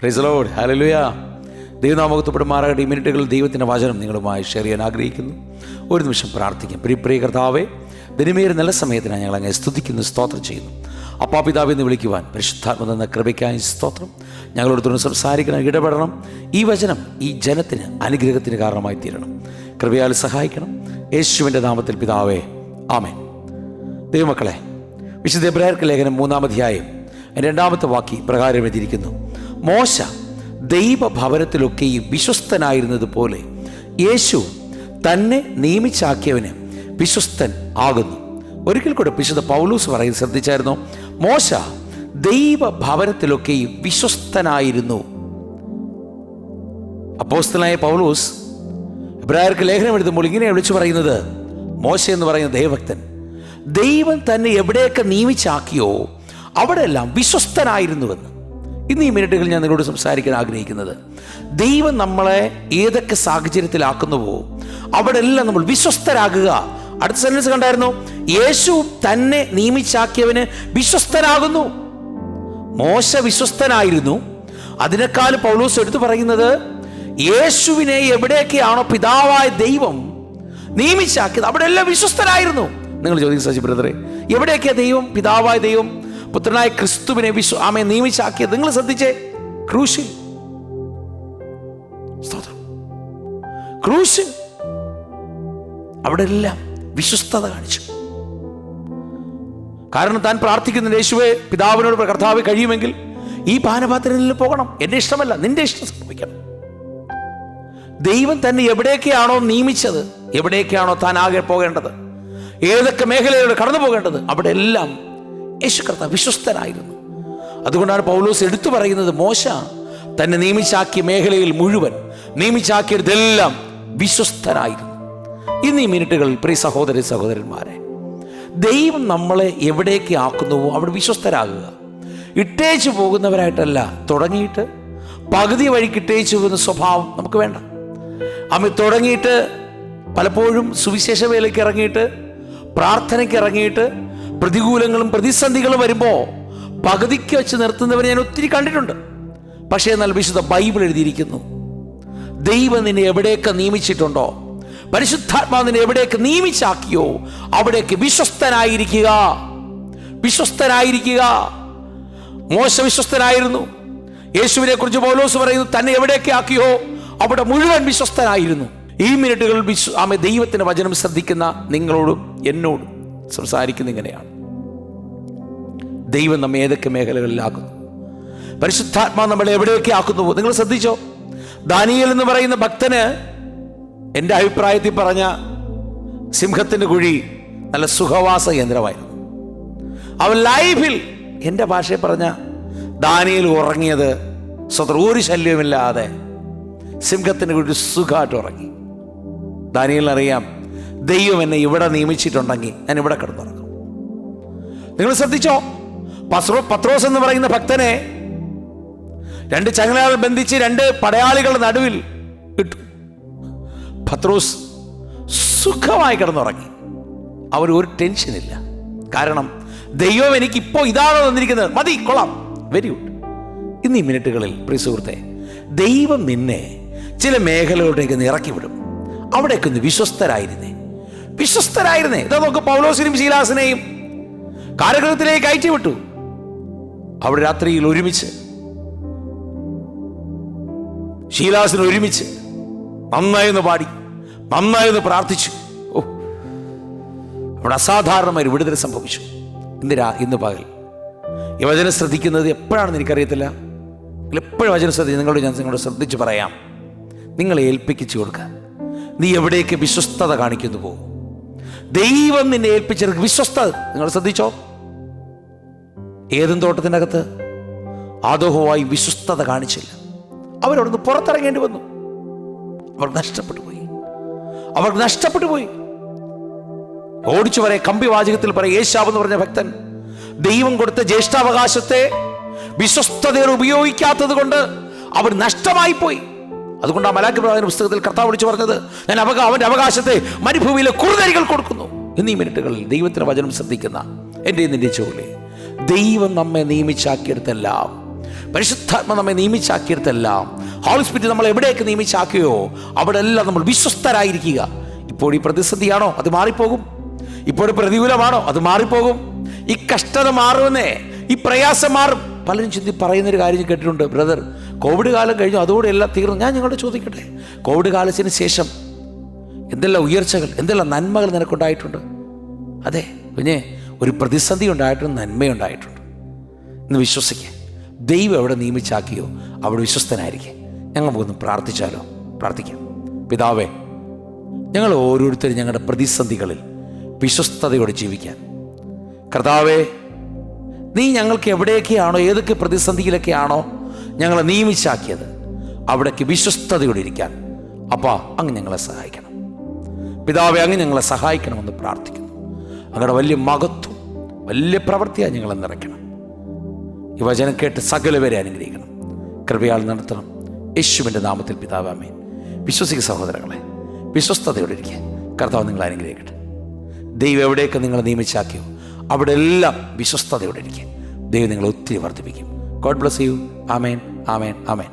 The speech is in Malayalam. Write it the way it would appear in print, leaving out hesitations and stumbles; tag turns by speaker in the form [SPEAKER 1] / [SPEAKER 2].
[SPEAKER 1] Price the Lord, hallelujah. ദൈവനാമകത്തുപ്പെടുമാറാകട്ടെ. ഈ മിനിറ്റുകളിൽ ദൈവത്തിൻ്റെ വചനം നിങ്ങളുമായി ഷെയർ ചെയ്യാൻ ആഗ്രഹിക്കുന്നു. ഒരു നിമിഷം പ്രാർത്ഥിക്കാം. പ്രിയ കർത്താവേ, ദിനമേറെ നല്ല സമയത്തിനാണ് ഞങ്ങൾ അങ്ങനെ സ്തുതിക്കുന്നു, സ്തോത്രം ചെയ്യുന്നു. അപ്പാ പിതാവേ എന്ന് വിളിക്കുവാൻ പരിശുദ്ധാത്മ തന്ന കൃപയ്ക്കായി സ്തോത്രം. ഞങ്ങളോട് തുറന്ന് സംസാരിക്കണം, ഇടപെടണം. ഈ വചനം ഈ ജനത്തിന് അനുഗ്രഹത്തിന് കാരണമായി തീരണം. കൃപയാൽ സഹായിക്കണം. യേശുവിൻ്റെ നാമത്തിൽ പിതാവേ, ആമേൻ. ദൈവമക്കളെ, വിശുദ്ധ എബ്രായർക്ക് ലേഖനം 3-ാം അധ്യായം 2-ാമത്തെ വാക്യം പ്രകാരം എഴുതിയിരിക്കുന്നു: മോശ ദൈവഭവനത്തിലൊക്കെയും വിശ്വസ്തനായിരുന്നത് പോലെ യേശു തന്നെ നിയമിച്ചാക്കിയവന് വിശ്വസ്തൻ ആകുന്നു. ഒരിക്കൽ കൂടെ വിശുദ്ധ പൗലോസ് പറയുന്നത് ശ്രദ്ധിച്ചായിരുന്നു. മോശ ദൈവഭവനത്തിലൊക്കെയും വിശ്വസ്തനായിരുന്നു. അപ്പോസ്തലനായ പൗലോസ് എബ്രായർക്ക് ലേഖനം എഴുതുമ്പോൾ ഇങ്ങനെ വിളിച്ചു പറയുന്നത്, മോശ എന്ന് പറയുന്ന ദൈവഭക്തൻ ദൈവം തന്നെ എവിടെയൊക്കെ നിയമിച്ചാക്കിയോ അവിടെയെല്ലാം വിശ്വസ്തനായിരുന്നുവെന്ന്. ഇന്ന് ഈ മിനിറ്റുകൾ ഞാൻ നിങ്ങളോട് സംസാരിക്കാൻ ആഗ്രഹിക്കുന്നത്, ദൈവം നമ്മളെ ഏതൊക്കെ സാഹചര്യത്തിലാക്കുന്നുവോ അവിടെ എല്ലാം നമ്മൾ വിശ്വസ്തരാകുക. അടുത്ത സെന്റൻസ് കണ്ടായിരുന്നു, യേശു തന്നെ നിയമിച്ചാക്കിയവന് വിശ്വസ്തനാകുന്നു. മോശ വിശ്വസ്തനായിരുന്നു. അതിനേക്കാൾ പൗലോസ് എടുത്തു പറയുന്നത്, യേശുവിനെ എവിടെയൊക്കെയാണോ പിതാവായ ദൈവം നിയമിച്ചാക്കിയത് അവിടെ എല്ലാം വിശ്വസ്തനായിരുന്നു. നിങ്ങൾ ചോദിക്കും, സജി ബ്രദറെ, എവിടെയൊക്കെയാ ദൈവം, പിതാവായ ദൈവം പുത്രനായ ക്രിസ്തുവിനെ ആമയെ നിയമിച്ചാക്കിയത്? നിങ്ങൾ ശ്രദ്ധിച്ചേ, ക്രൂശിൽ. ക്രൂശിൽ അവിടെ എല്ലാം വിശ്വസ്തത കാണിച്ചു. കാരണം താൻ പ്രാർത്ഥിക്കുന്ന യേശുവേ, പിതാവിനോട് കർത്താവ് കഴിയുമെങ്കിൽ ഈ പാനപാത്രത്തിൽ പോകണം, എന്റെ ഇഷ്ടമല്ല നിന്റെ ഇഷ്ടം സംഭവിക്കണം. ദൈവം തന്നെ എവിടെയൊക്കെയാണോ നിയമിച്ചത്, എവിടെയൊക്കെയാണോ താൻ ആകെ പോകേണ്ടത്, ഏതൊക്കെ മേഖലയിലൂടെ കടന്നു പോകേണ്ടത്, അവിടെ എല്ലാം യേശു കർത്താവ് വിശ്വസ്തനായിരുന്നു. അതുകൊണ്ടാണ് പൗലോസ് എടുത്തു പറയുന്നത്, മോശ തന്നെ നിയമിച്ചാക്കിയ മേഖലയിൽ മുഴുവൻ, നിയമിച്ചാക്കിയതെല്ലാം വിശ്വസ്തനായിരുന്നു. ഇന്ന് ഈ മിനിറ്റുകളിൽ പ്രിയ സഹോദരന്മാരെ, ദൈവം നമ്മളെ എവിടേക്ക് ആക്കുന്നുവോ അവിടെ വിശ്വസ്തരാകുക. ഇട്ടേച്ചു പോകുന്നവരായിട്ടല്ല, തുടങ്ങിയിട്ട് പകുതി വഴിക്ക് ഇട്ടേച്ചു പോകുന്ന സ്വഭാവം നമുക്ക് വേണ്ട. തുടങ്ങിയിട്ട് പലപ്പോഴും സുവിശേഷ വേലയ്ക്ക് ഇറങ്ങിയിട്ട്, പ്രാർത്ഥനയ്ക്ക് ഇറങ്ങിയിട്ട്, പ്രതികൂലങ്ങളും പ്രതിസന്ധികളും വരുമ്പോൾ പകുതിക്ക് വെച്ച് നിർത്തുന്നവരെ ഞാൻ ഒത്തിരി കണ്ടിട്ടുണ്ട്. പക്ഷേ എന്നാൽ വിശുദ്ധ ബൈബിൾ എഴുതിയിരിക്കുന്നു, ദൈവം നിന്നെ എവിടെയൊക്കെ നിയമിച്ചിട്ടുണ്ടോ, പരിശുദ്ധാത്മാവ് നിന്നെ എവിടെയൊക്കെ നിയമിച്ചാക്കിയോ അവിടേക്ക് വിശ്വസ്തനായിരിക്കുക. വിശ്വസ്തനായിരിക്കുക. മോശ വിശ്വസ്തനായിരുന്നു. യേശുവിനെ കുറിച്ച് പൗലോസ് പറയുന്നു, തന്നെ എവിടെയൊക്കെ ആക്കിയോ അവിടെ മുഴുവൻ വിശ്വസ്തനായിരുന്നു. ഈ മിനിറ്റുകളിൽ ദൈവത്തിന്റെ വചനം ശ്രദ്ധിക്കുന്ന നിങ്ങളോടും എന്നോടും സംസാരിക്കുന്ന ഇങ്ങനെയാണ്: ദൈവം നമ്മെ ഏതൊക്കെ മേഖലകളിലാക്കുന്നു, പരിശുദ്ധാത്മാവ് നമ്മളെ എവിടെയൊക്കെ ആക്കുന്നുവോ. നിങ്ങൾ ശ്രദ്ധിച്ചോ, ദാനിയേൽ എന്ന് പറയുന്ന ഭക്തന് എൻ്റെ അഭിപ്രായത്തിൽ പറഞ്ഞ സിംഹത്തിൻ്റെ കുഴി നല്ല സുഖവാസ കേന്ദ്രമായിരുന്നു. അവൻ ലൈഫിൽ, എൻ്റെ ഭാഷയിൽ പറഞ്ഞ, ദാനിയേൽ ഉറങ്ങിയത് ഒരു ശല്യമില്ലാതെ സിംഹത്തിൻ്റെ കുഴി സുഖമായിട്ട് ഉറങ്ങി. ദാനിയേലിനറിയാം, ദൈവം എന്നെ ഇവിടെ നിയമിച്ചിട്ടുണ്ടെങ്കിൽ ഞാൻ ഇവിടെ കിടന്നുറങ്ങും. നിങ്ങൾ ശ്രദ്ധിച്ചോ, പത്രോസ് എന്ന് പറയുന്ന ഭക്തനെ 2 ചങ്ങലകൾ ബന്ധിച്ച് 2 പടയാളികളുടെ നടുവിൽ ഇട്ടു. പത്രോസ് സുഖമായി കിടന്നുറങ്ങി. ഒരു ടെൻഷനില്ല. കാരണം ദൈവം എനിക്ക് ഇപ്പോൾ ഇതാണോ തന്നിരിക്കുന്നത്, മതി, കൊള്ളാം, വെരി ഗുഡ്. ഇന്ന് ഈ മിനിറ്റുകളിൽ പ്രിയ സുഹൃത്തെ, ദൈവം നിന്നെ ചില മേഖലകളിലേക്ക് ഇറക്കി വിടും. അവിടേക്ക് ഒന്ന് വിശ്വസ്തരായിരുന്നേ. ഇതാ നോക്ക്, പൗലോസിനെയും ശീലാസിനെയും കാരാഗൃഹത്തിലേക്ക് കയറ്റി വിട്ടു. അവിടെ രാത്രിയിൽ ഒരുമിച്ച്, ശീലാസിന് ഒരുമിച്ച് നന്നായെന്ന് പാടി, നന്നായെന്ന് പ്രാർത്ഥിച്ചു. അവിടെ അസാധാരണമായ ഒരു വിടുതൽ സംഭവിച്ചു. ഇന്ന് പകൽ ഈ വചനം ശ്രദ്ധിക്കുന്നത് എപ്പോഴാണെന്ന് എനിക്കറിയത്തില്ല. എപ്പോഴും വചനം നിങ്ങളോട് ശ്രദ്ധിച്ച് പറയാം, നിങ്ങളെ ഏൽപ്പിച്ചു കൊടുക്കുക. നീ എവിടേക്ക് വിശ്വസ്തത കാണിക്കുന്നുവോ, ദൈവം നിന്നെ ഏൽപ്പിച്ചത് വിശ്വസ്തത. നിങ്ങൾ ശ്രദ്ധിച്ചോ, ഏദൻ തോട്ടത്തിൻ്റെ അകത്ത് ആദോഹവുമായി വിശ്വസ്തത കാണിച്ചില്ല. അവരവിടുന്ന് പുറത്തിറങ്ങേണ്ടി വന്നു. അവർക്ക് നഷ്ടപ്പെട്ടു പോയി. ഓടിച്ചു പറയ കമ്പി വാചകത്തിൽ പറയും, ഏശാവ് എന്ന് പറഞ്ഞ ഭക്തൻ ദൈവം കൊടുത്ത ജ്യേഷ്ഠാവകാശത്തെ വിശ്വസ്തയോടെ ഉപയോഗിക്കാത്തത് കൊണ്ട് അവർ നഷ്ടമായി പോയി. അതുകൊണ്ട് ആ മലാക്കി പ്രവാചകന്റെ പുസ്തകത്തിൽ കർത്താവ് വിളിച്ചു പറഞ്ഞത്, ഞാൻ അവന്റെ അവകാശത്തെ മരുഭൂമിയിലെ കുറുനരികൾ കൊടുക്കുന്നു. എന്നീ മിനിറ്റുകളിൽ ദൈവത്തിന്റെ വചനം ശ്രദ്ധിക്കുന്ന എൻ്റെ നിന്റെ ചോലേ, ദൈവം നമ്മെ നിയമിച്ചാക്കിയെടുത്തെല്ലാം പരിശുദ്ധാത്മ നമ്മെ നിയമിച്ചാക്കിയിടത്തെല്ലാം, ഹോളി സ്പിരിറ്റ് നമ്മൾ എവിടെയൊക്കെ നിയമിച്ചാക്കിയോ അവിടെ എല്ലാം നമ്മൾ വിശ്വസ്തരായിരിക്കുക. ഇപ്പോൾ ഈ പ്രതിസന്ധിയാണോ, അത് മാറിപ്പോകും. ഇപ്പോൾ പ്രതികൂലമാണോ, അത് മാറിപ്പോകും. ഈ കഷ്ടത മാറുമെന്നേ, ഈ പ്രയാസം മാറും. പലരും ചിന്തി പറയുന്നൊരു കാര്യം കേട്ടിട്ടുണ്ട്, ബ്രദർ കോവിഡ് കാലം കഴിഞ്ഞു, അതോടെ എല്ലാം തീർന്നു. ഞാൻ നിങ്ങളോട് ചോദിക്കട്ടെ, കോവിഡ് കാലത്തിന് ശേഷം എന്തെല്ലാം ഉയർച്ചകൾ, എന്തെല്ലാം നന്മകൾ നിനക്കുണ്ടായിട്ടുണ്ട്? അതെ പിന്നെ ഒരു പ്രതിസന്ധി ഉണ്ടായിട്ടുണ്ട്, നന്മയുണ്ടായിട്ടുണ്ട്. ഇന്ന് വിശ്വസിക്കുക, ദൈവം എവിടെ നിയമിച്ചാക്കിയോ അവിടെ വിശ്വസ്തനായിരിക്കും. ഞങ്ങൾ നമുക്കൊന്ന് പ്രാർത്ഥിച്ചാലോ? പ്രാർത്ഥിക്കാം. പിതാവേ, ഞങ്ങൾ ഓരോരുത്തരും ഞങ്ങളുടെ പ്രതിസന്ധികളിൽ വിശ്വസ്തയോടെ ജീവിക്കാൻ, കർത്താവേ, നീ ഞങ്ങൾക്ക് എവിടെയൊക്കെയാണോ, ഏതൊക്കെ പ്രതിസന്ധിയിലൊക്കെയാണോ ഞങ്ങളെ നിയമിച്ചാക്കിയത് അവിടേക്ക് വിശ്വസ്തയോടെ ഇരിക്കാൻ അപ്പാ അങ്ങ് ഞങ്ങളെ സഹായിക്കണം. പിതാവേ, അങ്ങ് ഞങ്ങളെ സഹായിക്കണമെന്ന് പ്രാർത്ഥിക്കുന്നു. അങ്ങയുടെ വലിയ മഹത്വം, വലിയ പ്രവൃത്തിയായി ഞങ്ങളെ നിറയ്ക്കണം. ഈ വചനം കേട്ട് സകലവരെ അനുഗ്രഹിക്കണം, കൃപയാൽ നടത്തണം. യേശുവിൻ്റെ നാമത്തിൽ പിതാവേ, ആമേൻ. വിശ്വസിക്കുക സഹോദരങ്ങളെ, വിശ്വസ്തയോടെ ഇരിക്കുക. കർത്താവ് നിങ്ങളെ അനുഗ്രഹിക്കട്ടെ. ദൈവം എവിടെയൊക്കെ നിങ്ങളെ നിയമിച്ചാക്കിയോ അവിടെ എല്ലാം വിശ്വസ്തയോടെ ഇരിക്കുക. ദൈവം നിങ്ങളെ ഒത്തിരി വർദ്ധിപ്പിക്കും. God bless you. Amen, amen, amen.